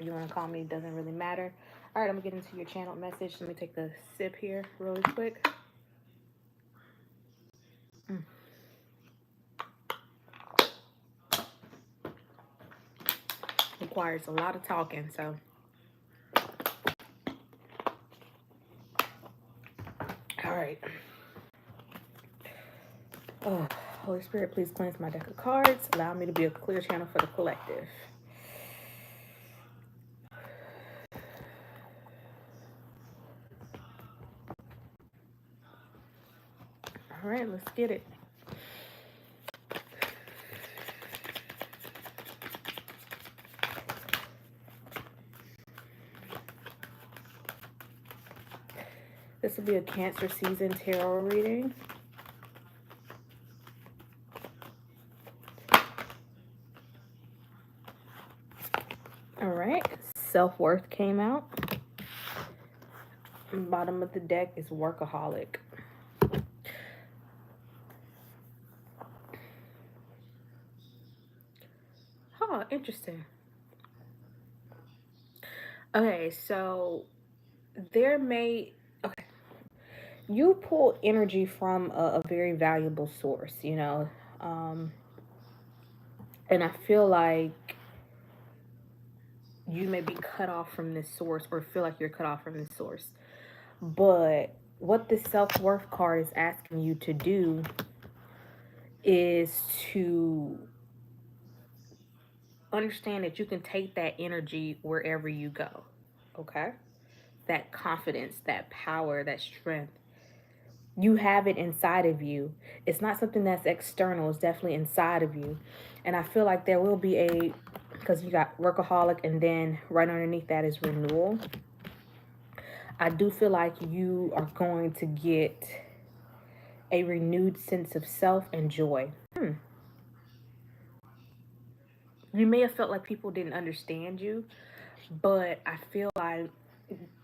you want to call me, doesn't really matter. All right, I'm gonna get into your channel message. Let me take a sip here really quick. Mm. Requires a lot of talking, so all right. Oh, Holy Spirit, please cleanse my deck of cards. Allow me to be a clear channel for the collective. All right, let's get it. This will be a Cancer season tarot reading. All right, self-worth came out. Bottom of the deck is workaholic. Oh, interesting. Okay, so there may, okay, you pull energy from a very valuable source, you know, um, and I feel like you may be cut off from this source or feel like you're cut off from this source. But what this self-worth card is asking you to do is to understand that you can take that energy wherever you go. Okay? That confidence, that power, that strength. You have it inside of you. It's not something that's external, it's definitely inside of you. And I feel like there will be a, because you got workaholic and then right underneath that is renewal. I do feel like you are going to get a renewed sense of self and joy. You may have felt like people didn't understand you, but I feel like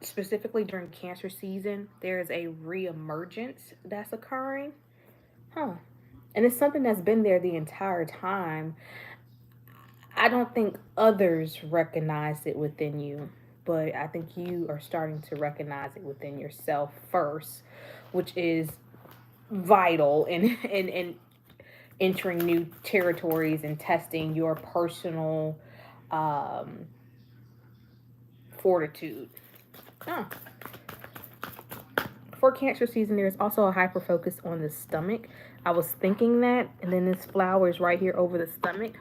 specifically during Cancer season, there's a reemergence that's occurring. Huh. And it's something that's been there the entire time. I don't think others recognize it within you, but I think you are starting to recognize it within yourself first, which is vital in entering new territories and testing your personal um, fortitude. Huh. For Cancer season, there's also a hyper focus on the stomach. I was thinking that, and then this flower is right here over the stomach.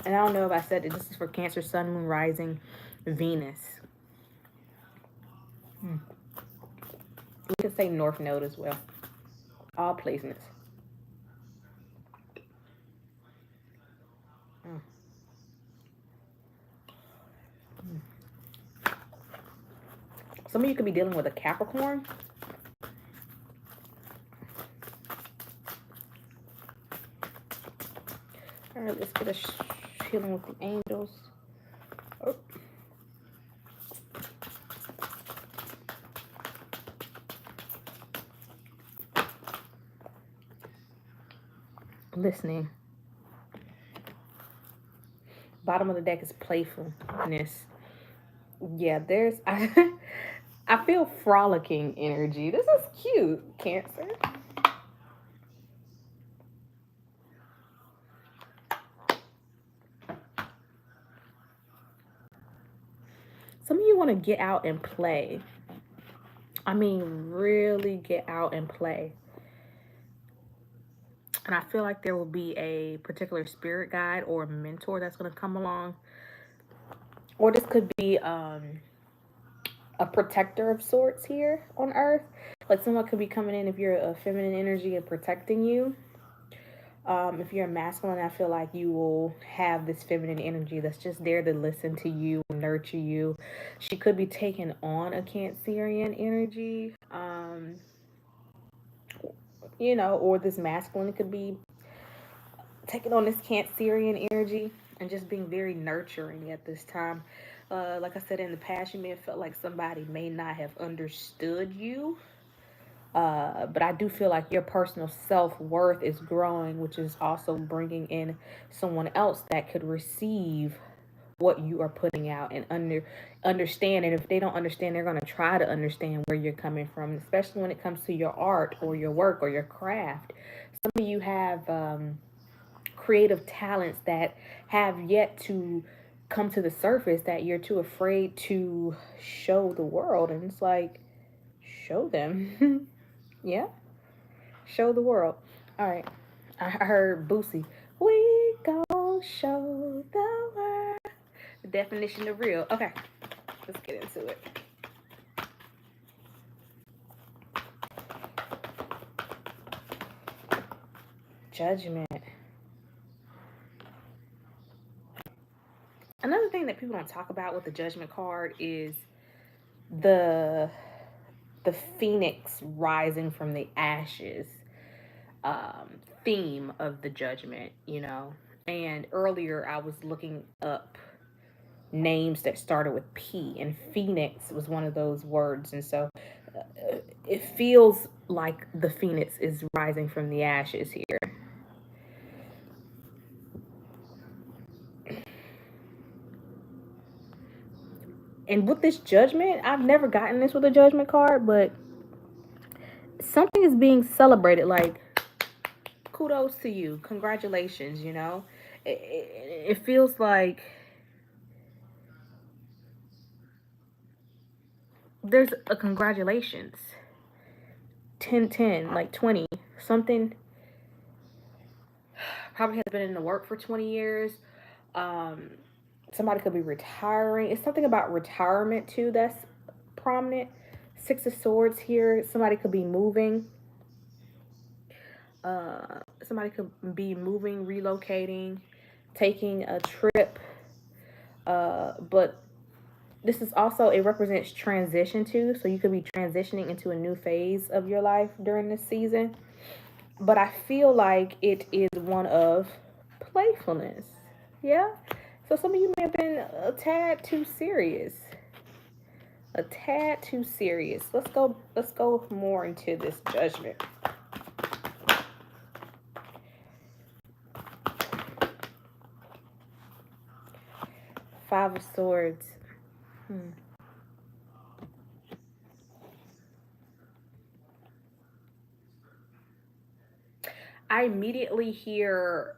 And I don't know if I said that this is for Cancer, Sun, Moon, Rising, Venus. We could say North Node as well. All placements. Mm. Some of you could be dealing with a Capricorn. All right, let's get a healing with the angels. Oh. Listening. Bottom of the deck is playfulness. Yeah, there's I feel frolicking energy. This is cute, Cancer. Some of you want to get out and play. I mean, really get out and play. And I feel like there will be a particular spirit guide or mentor that's going to come along. Or this could be a protector of sorts here on Earth. Like someone could be coming in if you're a feminine energy and protecting you. If you're a masculine, I feel like you will have this feminine energy that's just there to listen to you, nurture you. She could be taking on a Cancerian energy, you know, or this masculine could be taking on this Cancerian energy. and just being very nurturing at this time. Like I said in the past, you may have felt like somebody may not have understood you. But I do feel like your personal self worth is growing, which is also bringing in someone else that could receive what you are putting out and understand. And if they don't understand, they're going to try to understand where you're coming from, especially when it comes to your art or your work or your craft. Some of you have creative talents that have yet to come to the surface that you're too afraid to show the world. And it's like, show them. Yeah, show the world. All right. I heard Boosie. We gon' show the world. The definition of real. Okay, let's get into it. Judgment. Another thing that people don't talk about with the judgment card is the the phoenix rising from the ashes theme of the judgment, you know. And earlier I was looking up names that started with P, and Phoenix was one of those words. And so it feels like the Phoenix is rising from the ashes here. And with this judgment, I've never gotten this with a judgment card, but something is being celebrated. Like, kudos to you, congratulations. You know, it feels like there's a congratulations. 10, like 20, something probably has been in the work for 20 years. Um, Somebody could be retiring. It's something about retirement too that's prominent. Six of Swords here. Somebody could be moving. Somebody could be moving, relocating, taking a trip. But this is also, it represents transition too. So you could be transitioning into a new phase of your life during this season. But I feel like it is one of playfulness. Yeah. So some of you may have been a tad too serious. A tad too serious. Let's go more into this judgment. Five of Swords. I immediately hear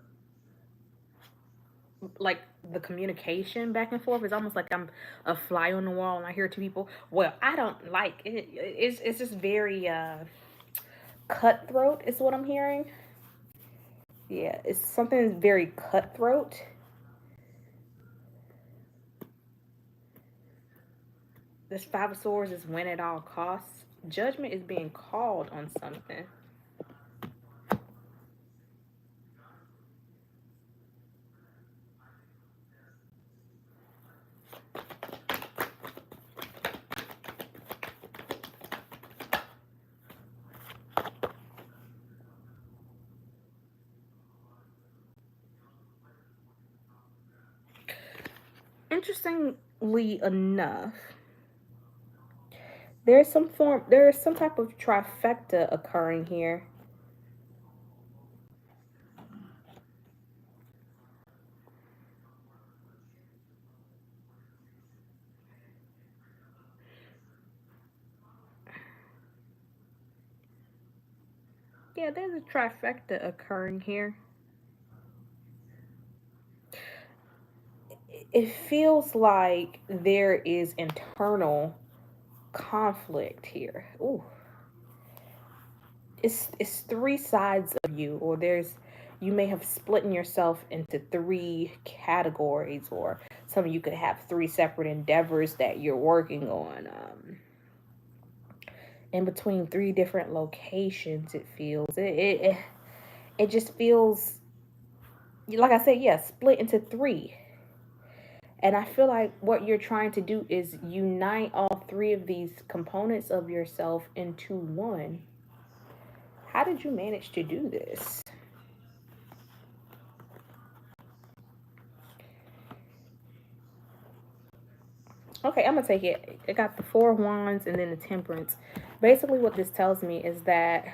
like the communication back and forth. It's almost like I'm a fly on the wall and I hear two people. Well, I don't like it. It's just very cutthroat is what I'm hearing. Yeah, it's something very cutthroat. This Five of Swords is win at all costs. Judgment is being called on something. Interestingly enough, there is some type of trifecta occurring here. Yeah, there's a trifecta occurring here. It feels like there is internal conflict here. Ooh, it's three sides of you, or there's you may have split yourself into three categories, or some of you could have three separate endeavors that you're working on. In between three different locations, it feels it just feels like I said, yeah, split into three. And I feel like what you're trying to do is unite all three of these components of yourself into one. How did you manage to do this? Okay, I'm gonna take it. It got the Four of Wands and then the Temperance. Basically, what this tells me is that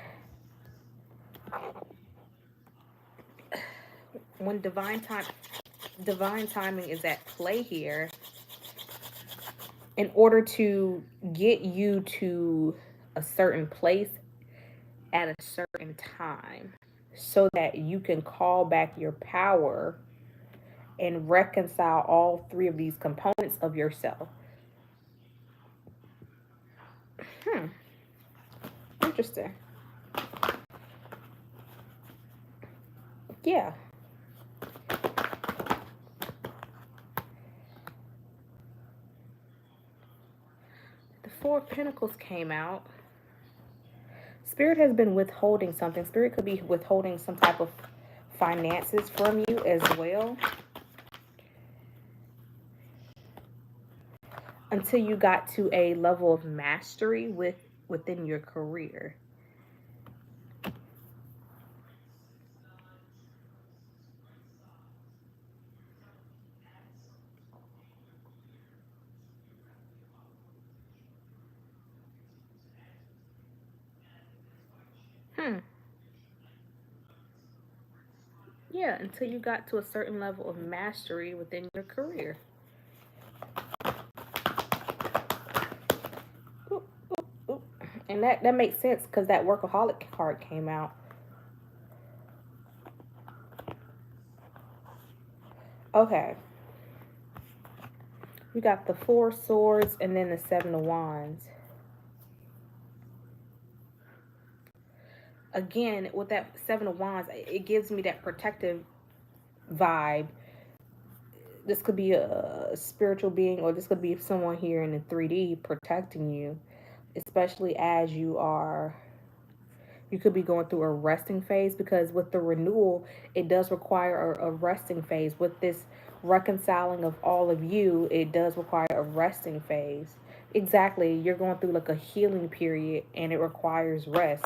when divine timing is at play here, in order to get you to a certain place at a certain time, so that you can call back your power and reconcile all three of these components of yourself. Hmm, interesting. Yeah. The Four of Pentacles came out. Spirit has been withholding something. Spirit could be withholding some type of finances from you as well until you got to a level of mastery within your career. Hmm. Yeah, until you got to a certain level of mastery within your career. Ooh, ooh, ooh. And that makes sense because that workaholic card came out. Okay. We got the Four Swords and then the Seven of Wands. Again, with that Seven of Wands, it gives me that protective vibe. This could be a spiritual being, or this could be someone here in the 3D protecting you, especially as you could be going through a resting phase, because with the renewal, it does require a resting phase. With this reconciling of all of you, it does require a resting phase. Exactly. You're going through like a healing period and it requires rest.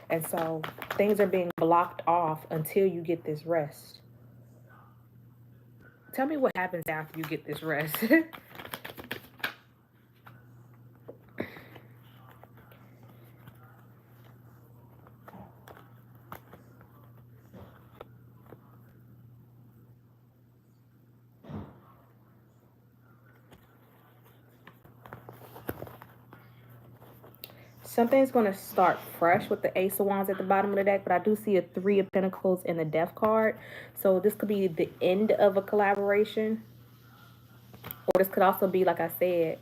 And so things are being blocked off until you get this rest. Tell me what happens after you get this rest. Something's going to start fresh with the Ace of Wands at the bottom of the deck, but I do see a Three of Pentacles and the Death card. So this could be the end of a collaboration, or this could also be, like I said,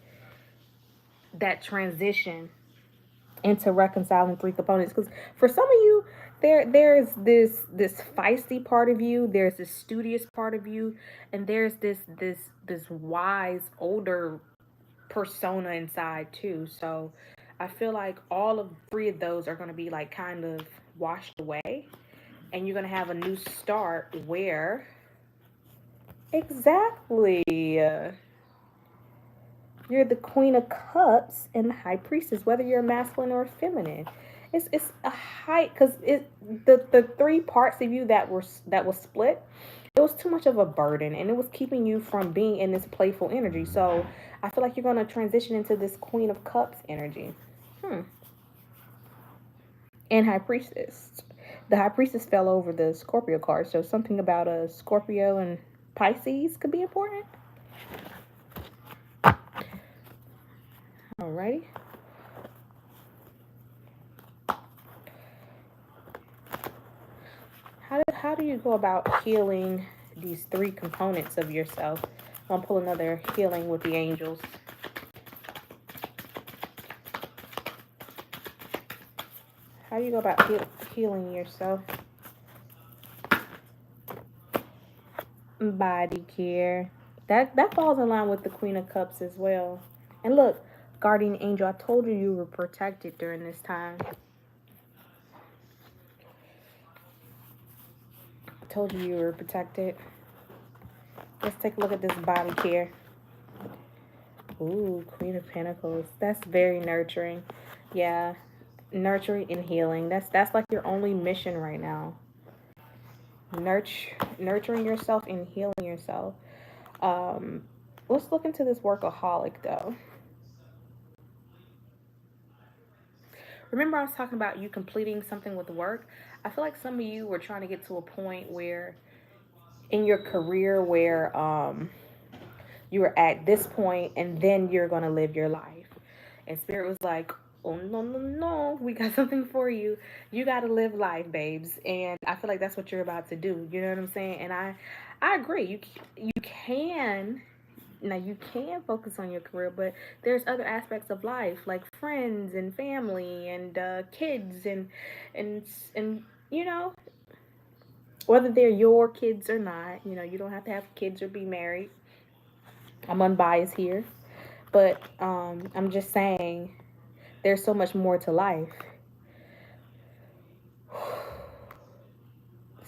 that transition into reconciling three components. Because for some of you, there's this feisty part of you, there's this studious part of you, and there's this wise older persona inside too. So I feel like all of three of those are going to be like kind of washed away, and you're going to have a new start where exactly you're the Queen of Cups and the High Priestess, whether you're masculine or feminine. It's a high, because the three parts of you that was split, it was too much of a burden and it was keeping you from being in this playful energy. So I feel like you're gonna transition into this Queen of Cups energy. Hmm. And High Priestess. The High Priestess fell over the Scorpio card, so something about a Scorpio and Pisces could be important. Alrighty. How do you go about healing these three components of yourself? I'm gonna pull another healing with the angels. How do you go about healing yourself? Body care. That falls in line with the Queen of Cups as well. And look, guardian angel, I told you you were protected during this time. I told you you were protected. Let's take a look at this body care. Ooh, Queen of Pentacles. That's very nurturing. Yeah, nurturing and healing. That's like your only mission right now. Nurturing yourself and healing yourself. Um, let's look into this workaholic though. Remember, I was talking about you completing something with work? I feel like some of you were trying to get to a point where in your career where you were at this point and then you're going to live your life. And Spirit was like, oh, no, no, no. We got something for you. You got to live life, babes. And I feel like that's what you're about to do. You know what I'm saying? And I agree. You can. Now you can focus on your career, but there's other aspects of life like friends and family and kids and and you know, whether they're your kids or not. You know, you don't have to have kids or be married. I'm unbiased here, but I'm just saying there's so much more to life.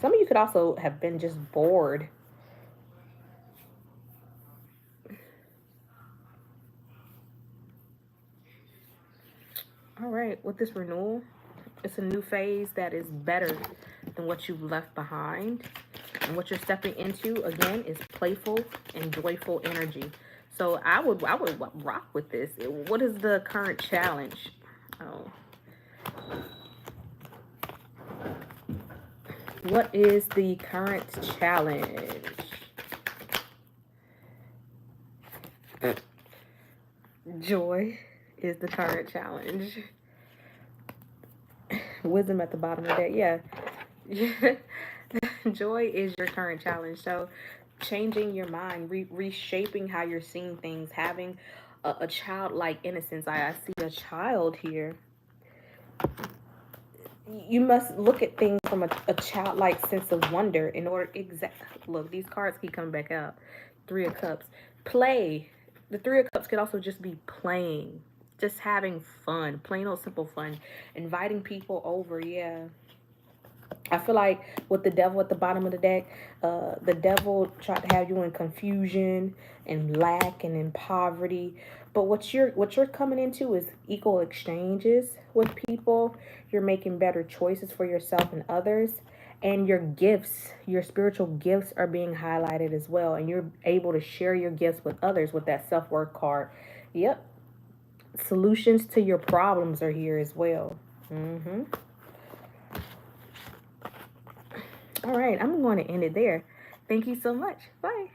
Some of you could also have been just bored. All right, with this renewal, it's a new phase that is better than what you've left behind. And what you're stepping into again is playful and joyful energy. So I would rock with this. What is the current challenge? Oh, what is the current challenge? Joy is the current challenge. Wisdom at the bottom of that. Yeah. Joy is your current challenge. So, changing your mind, reshaping how you're seeing things, having a childlike innocence. I see a child here. You must look at things from a childlike sense of wonder in order. Look, these cards keep coming back out. Three of Cups. Play. The Three of Cups could also just be playing, just having fun, plain old simple fun, inviting people over. Yeah. I feel like with the devil at the bottom of the deck, the devil tried to have you in confusion and lack and in poverty. But what you're coming into is equal exchanges with people. You're making better choices for yourself and others. And your gifts, your spiritual gifts are being highlighted as well. And you're able to share your gifts with others with that self-worth card. Yep. Solutions to your problems are here as well. Mm-hmm. All right, I'm going to end it there. Thank you so much. Bye.